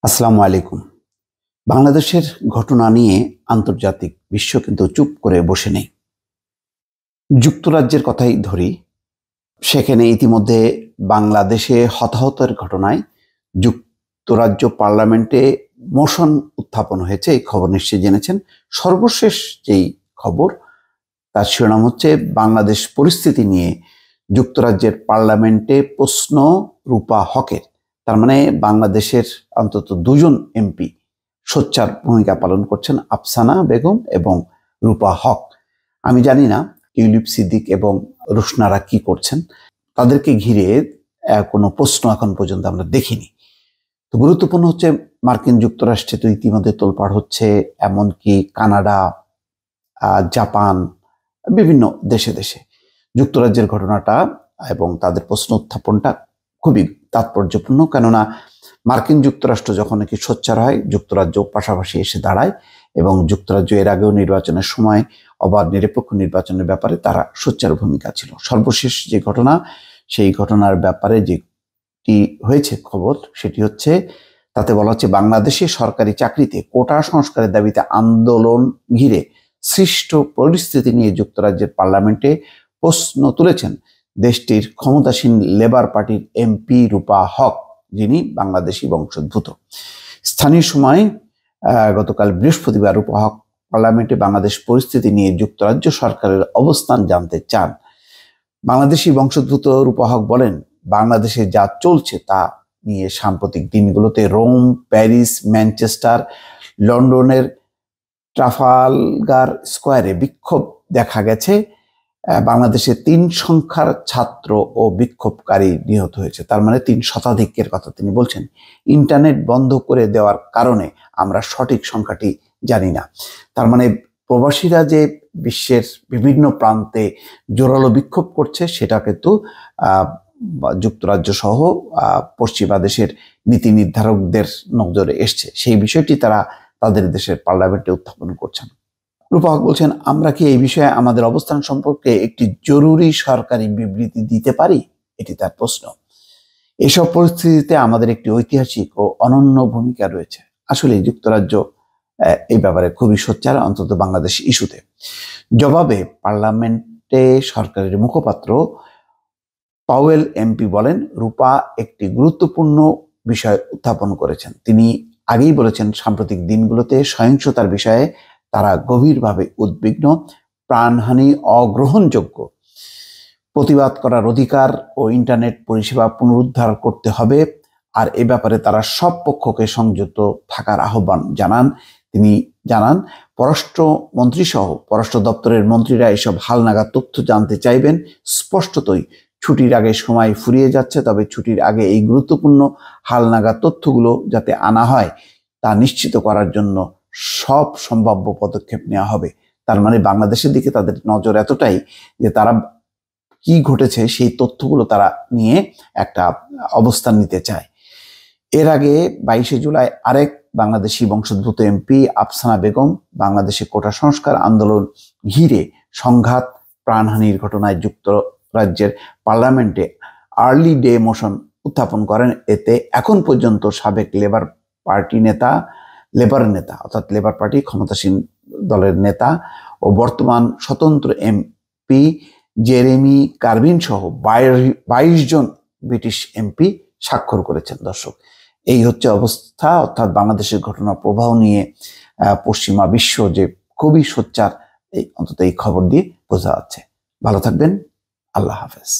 আসসালামু আলাইকুম। বাংলাদেশের ঘটনা নিয়ে আন্তর্জাতিক বিশ্ব কিন্তু চুপ করে বসে নেই। যুক্তরাজ্যের কথাই ধরি, সেখানে ইতিমধ্যে বাংলাদেশে হতাহতের ঘটনায় যুক্তরাজ্য পার্লামেন্টে মোশন উত্থাপন হয়েছে। এই খবর নিশ্চয়ই জেনেছেন। সর্বশেষ যেই খবর, তার শিরোনাম হচ্ছে বাংলাদেশ পরিস্থিতি নিয়ে যুক্তরাজ্যের পার্লামেন্টে প্রশ্ন রূপা হকের। তার মানে বাংলাদেশের অন্তত দুজন এমপি সোচ্চার ভূমিকা পালন করছেন, আফসানা বেগম এবং রূপা হক। আমি জানি না টিউলিপ সিদ্দিক এবং রুশনারা কি করছেন, তাদেরকে ঘিরে কোনো প্রশ্ন এখন পর্যন্ত আমরা দেখিনি। তো গুরুত্বপূর্ণ হচ্ছে মার্কিন যুক্তরাষ্ট্রে তো ইতিমধ্যে তোলপাড় হচ্ছে, এমনকি কানাডা, জাপান, বিভিন্ন দেশে দেশে যুক্তরাজ্যের ঘটনাটা এবং তাদের প্রশ্ন উত্থাপনটা খুবই তাৎপর্যপূর্ণ। কেননা মার্কিন যুক্তরাষ্ট্র যখন নাকি সোচ্চার হয়, যুক্তরাজ্য পাশাপাশি এসে দাঁড়ায় এবং যুক্তরাজ্য এর আগেও নির্বাচনের সময় অবাধ নিরপেক্ষ নির্বাচনের ব্যাপারে তারা সোচ্চার ভূমিকা ছিল। সর্বশেষ যে ঘটনা, সেই ঘটনার ব্যাপারে যেটি হয়েছে খবর, সেটি হচ্ছে তাতে বলা হচ্ছে বাংলাদেশে সরকারি চাকরিতে কোটা সংস্কারের দাবিতে আন্দোলন ঘিরে সৃষ্ট পরিস্থিতি নিয়ে যুক্তরাজ্যের পার্লামেন্টে প্রশ্ন তুলেছেন দেশটির ক্ষমতাসীন লেবার পার্টির এমপি রূপা হক, যিনি বাংলাদেশি বংশোদ্ভূত। স্থানীয় সময় গতকাল বৃহস্পতিবার রূপা হক পার্লামেন্টে বাংলাদেশ পরিস্থিতি নিয়ে যুক্তরাজ্য সরকারের অবস্থান জানতে চান। বাংলাদেশি বংশোদ্ভূত রূপা হক বলেন, বাংলাদেশে যা চলছে তা নিয়ে সাম্প্রতিক দিনগুলোতে রোম, প্যারিস, ম্যানচেস্টার, লন্ডনের ট্রাফালগার স্কোয়ারে বিক্ষোভ দেখা গেছে। বাংলাদেশে 3 সংখ্যার ছাত্র ও বিক্ষোভকারী নিহত হয়েছে। তার মানে 3 শতাধিকের কথা তিনি বলছেন। ইন্টারনেট বন্ধ করে দেওয়ার কারণে আমরা সঠিক সংখ্যাটি জানি না। তার মানে প্রবাসীরা যে বিশ্বের বিভিন্ন প্রান্তে জোরালো বিক্ষোভ করছে, সেটা কিন্তু যুক্তরাজ্য সহ পশ্চিমা দেশের নীতি নির্ধারকদের নজরে এসছে। সেই বিষয়টি তারা তাদের দেশের পার্লামেন্টে উত্থাপন করছেন। রূপা হক বলছেন, আমরা কি এই বিষয়ে আমাদের অবস্থান সম্পর্কে একটি জরুরি সরকারি বিবৃতি দিতে পারি? এটি তার প্রশ্ন। এসব পরিস্থিতিতে আমাদের একটি ঐতিহাসিক ও অনন্য ভূমিকা রয়েছে। আসলে যুক্তরাজ্য এই ব্যাপারে খুবই সোচ্চার, অন্তত বাংলাদেশ ইস্যুতে। জবাবে পার্লামেন্টে সরকারের মুখপাত্র পাওয়েল এমপি বলেন, রূপা একটি গুরুত্বপূর্ণ বিষয় উত্থাপন করেছেন। তিনি আগেই বলেছেন, সাম্প্রতিক দিনগুলোতে সহিংসতার বিষয়ে তারা গভীরভাবে উদ্বিগ্ন। প্রাণহানি অগ্রহণযোগ্য। প্রতিবাদ করার অধিকার ও ইন্টারনেট পরিষেবা পুনরুদ্ধার করতে হবে। আর এ ব্যাপারে তারা সব পক্ষকে সংযত থাকার আহ্বান জানান। তিনি জানান, পররাষ্ট্রমন্ত্রী সহ পররাষ্ট্র দপ্তরের মন্ত্রীরা এসব হালনাগাদ তথ্য জানতে চাইবেন। স্পষ্টতই ছুটির আগে সময় ফুরিয়ে যাচ্ছে, তবে ছুটির আগে এই গুরুত্বপূর্ণ হালনাগাদ তথ্যগুলো যাতে আনা হয় তা নিশ্চিত করার জন্য সব সম্ভাব্য পদক্ষেপ নেওয়া হবে। তার মানে বাংলাদেশের দিকে তাদের নজর এতটাই যে তারা কি ঘটেছে সেই তথ্যগুলো তারা নিয়ে একটা অবস্থান নিতে চায়। এর আগে 22শে জুলাই আরেক বাংলাদেশি বংশোদ্ভূত এমপি আফসানা বেগম বাংলাদেশে কোটা সংস্কার আন্দোলন ঘিরে সংঘাত, প্রাণহানির ঘটনায় যুক্তরাজ্যের পার্লামেন্টে আর্লি ডে মোশন উত্থাপন করেন। এতে এখন পর্যন্ত সাবেক লেবার নেতা অর্থাৎ লেবার পার্টি ক্ষমতাসীন দলের নেতা ও বর্তমান স্বতন্ত্র এমপি জেরেমি কারবিন সহ 22 জন ব্রিটিশ এমপি স্বাক্ষর করেছেন। দর্শক, এই হচ্ছে অবস্থা, অর্থাৎ বাংলাদেশের ঘটনা প্রবাহ নিয়ে পশ্চিমা বিশ্ব যে খুবই সোচ্চার, অন্তত এই খবর দিয়ে বোঝা যাচ্ছে। ভালো থাকবেন। আল্লাহ হাফেজ।